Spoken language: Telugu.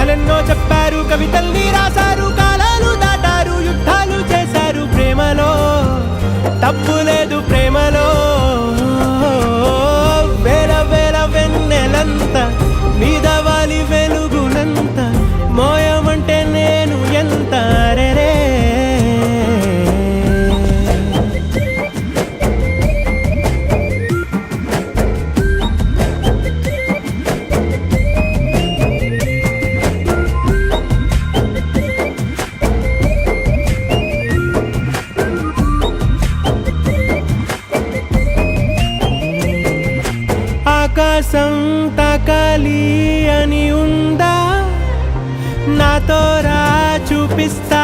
కథలెన్నో చెప్పారు, కవితల్ని రాశారు, కాలాలు దాటారు, యుద్ధాలు చేశారు. ప్రేమలో తప్పు లేదు, ప్రేమలో వేల వేల వెన్నెలంత మీద వాలి వెలుగునంత మోయమంటే నేను ఎంత రే. ఆకాశం తాకాలి అని ఉందా, నాతో రా చూపిస్తా